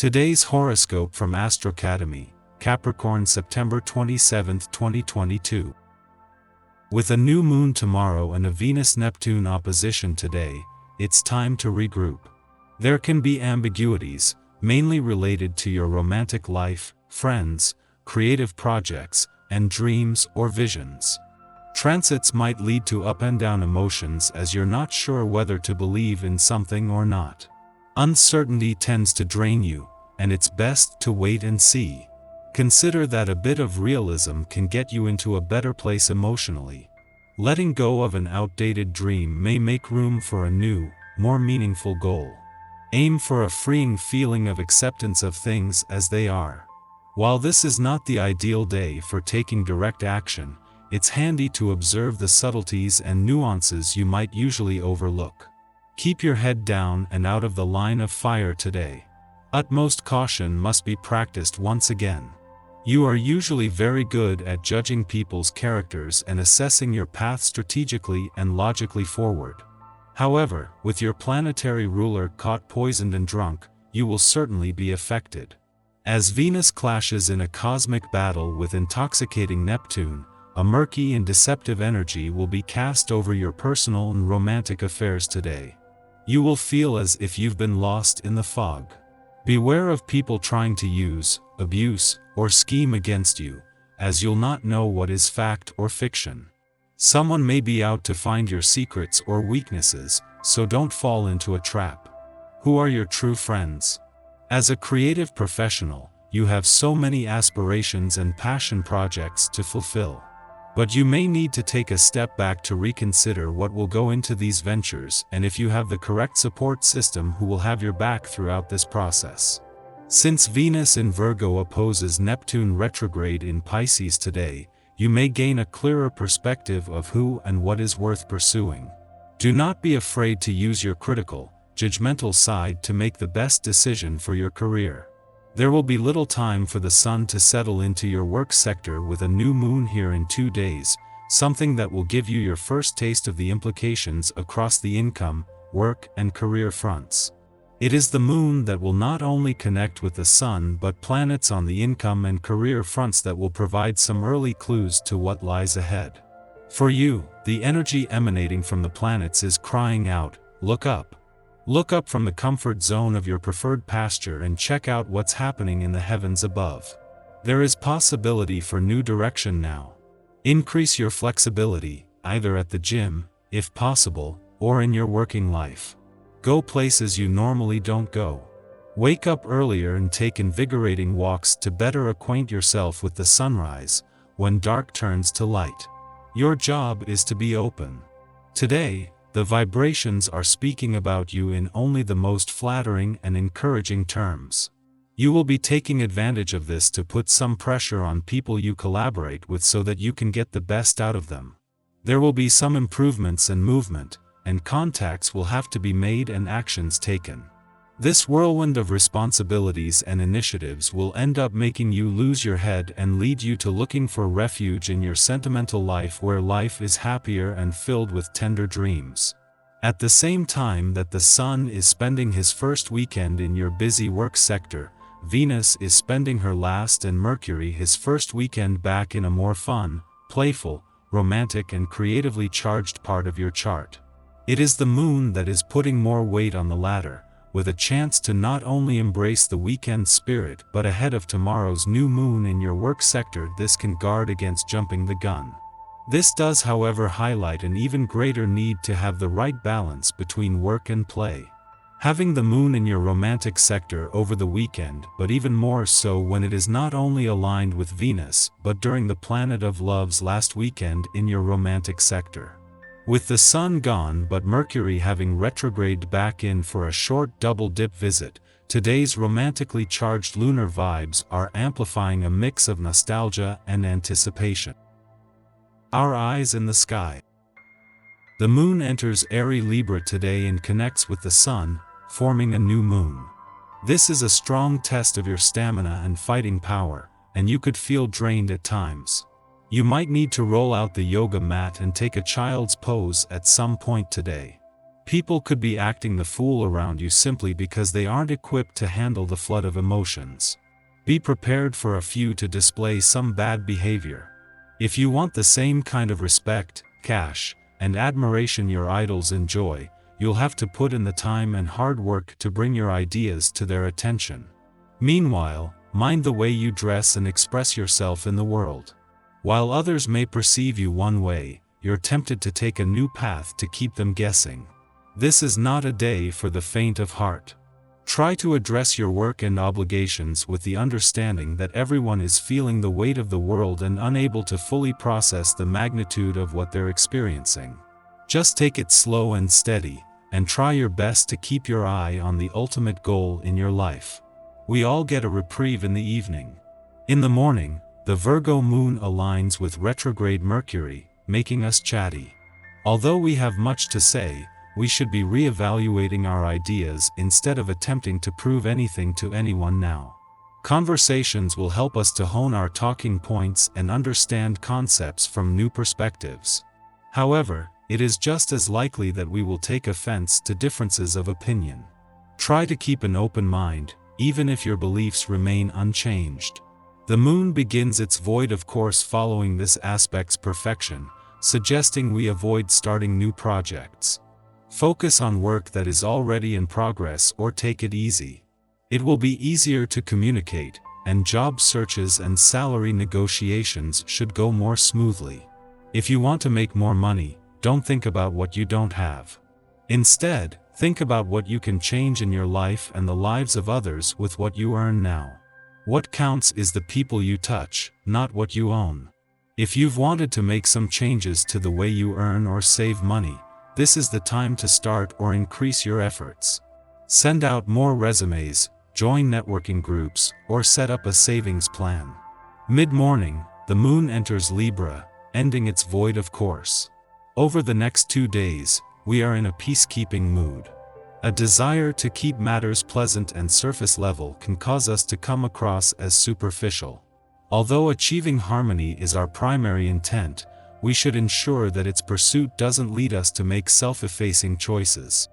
Today's horoscope from Astrocademy, Capricorn September 27, 2022. With a new moon tomorrow and a Venus-Neptune opposition today, it's time to regroup. There can be ambiguities, mainly related to your romantic life, friends, creative projects, and dreams or visions. Transits might lead to up and down emotions as you're not sure whether to believe in something or not. Uncertainty tends to drain you, and it's best to wait and see. Consider that a bit of realism can get you into a better place emotionally. Letting go of an outdated dream may make room for a new, more meaningful goal. Aim for a freeing feeling of acceptance of things as they are. While this is not the ideal day for taking direct action, it's handy to observe the subtleties and nuances you might usually overlook. Keep your head down and out of the line of fire today. Utmost caution must be practiced once again. You are usually very good at judging people's characters and assessing your path strategically and logically forward. However, with your planetary ruler caught poisoned and drunk, you will certainly be affected. As Venus clashes in a cosmic battle with intoxicating Neptune, a murky and deceptive energy will be cast over your personal and romantic affairs today. You will feel as if you've been lost in the fog. Beware of people trying to use, abuse, or scheme against you, as you'll not know what is fact or fiction. Someone may be out to find your secrets or weaknesses, so don't fall into a trap. Who are your true friends? As a creative professional, you have so many aspirations and passion projects to fulfill. But you may need to take a step back to reconsider what will go into these ventures and if you have the correct support system who will have your back throughout this process. Since Venus in Virgo opposes Neptune retrograde in Pisces today, you may gain a clearer perspective of who and what is worth pursuing. Do not be afraid to use your critical, judgmental side to make the best decision for your career. There will be little time for the sun to settle into your work sector with a new moon here in 2 days, something that will give you your first taste of the implications across the income, work, and career fronts. It is the moon that will not only connect with the sun but planets on the income and career fronts that will provide some early clues to what lies ahead. For you, the energy emanating from the planets is crying out, look up. Look up from the comfort zone of your preferred pasture and check out what's happening in the heavens above. There is possibility for new direction now. Increase your flexibility, either at the gym, if possible, or in your working life. Go places you normally don't go. Wake up earlier and take invigorating walks to better acquaint yourself with the sunrise, when dark turns to light. Your job is to be open. Today, the vibrations are speaking about you in only the most flattering and encouraging terms. You will be taking advantage of this to put some pressure on people you collaborate with so that you can get the best out of them. There will be some improvements and movement, and contacts will have to be made and actions taken. This whirlwind of responsibilities and initiatives will end up making you lose your head and lead you to looking for refuge in your sentimental life where life is happier and filled with tender dreams. At the same time that the sun is spending his first weekend in your busy work sector, Venus is spending her last and Mercury his first weekend back in a more fun, playful, romantic and creatively charged part of your chart. It is the moon that is putting more weight on the latter, with a chance to not only embrace the weekend spirit but ahead of tomorrow's new moon in your work sector. This can guard against jumping the gun. This does, however, highlight an even greater need to have the right balance between work and play. Having the moon in your romantic sector over the weekend, but even more so when it is not only aligned with Venus but during the planet of love's last weekend in your romantic sector. With the sun gone but Mercury having retrograded back in for a short double-dip visit, today's romantically charged lunar vibes are amplifying a mix of nostalgia and anticipation. Our eyes in the sky. The moon enters Aries Libra today and connects with the sun, forming a new moon. This is a strong test of your stamina and fighting power, and you could feel drained at times. You might need to roll out the yoga mat and take a child's pose at some point today. People could be acting the fool around you simply because they aren't equipped to handle the flood of emotions. Be prepared for a few to display some bad behavior. If you want the same kind of respect, cash, and admiration your idols enjoy, you'll have to put in the time and hard work to bring your ideas to their attention. Meanwhile, mind the way you dress and express yourself in the world. While others may perceive you one way, you're tempted to take a new path to keep them guessing. This is not a day for the faint of heart. Try to address your work and obligations with the understanding that everyone is feeling the weight of the world and unable to fully process the magnitude of what they're experiencing. Just take it slow and steady, and try your best to keep your eye on the ultimate goal in your life. We all get a reprieve in the evening. In the morning, the Virgo moon aligns with retrograde Mercury, making us chatty. Although we have much to say, we should be re-evaluating our ideas instead of attempting to prove anything to anyone now. Conversations will help us to hone our talking points and understand concepts from new perspectives. However, it is just as likely that we will take offense to differences of opinion. Try to keep an open mind, even if your beliefs remain unchanged. The moon begins its void of course following this aspect's perfection, suggesting we avoid starting new projects. Focus on work that is already in progress or take it easy. It will be easier to communicate, and job searches and salary negotiations should go more smoothly. If you want to make more money, don't think about what you don't have. Instead, think about what you can change in your life and the lives of others with what you earn now. What counts is the people you touch, not what you own. If you've wanted to make some changes to the way you earn or save money, this is the time to start or increase your efforts. Send out more resumes, join networking groups, or set up a savings plan. Mid-morning, the moon enters Libra, ending its void of course. Over the next 2 days, we are in a peacekeeping mood. A desire to keep matters pleasant and surface level can cause us to come across as superficial. Although achieving harmony is our primary intent, we should ensure that its pursuit doesn't lead us to make self-effacing choices.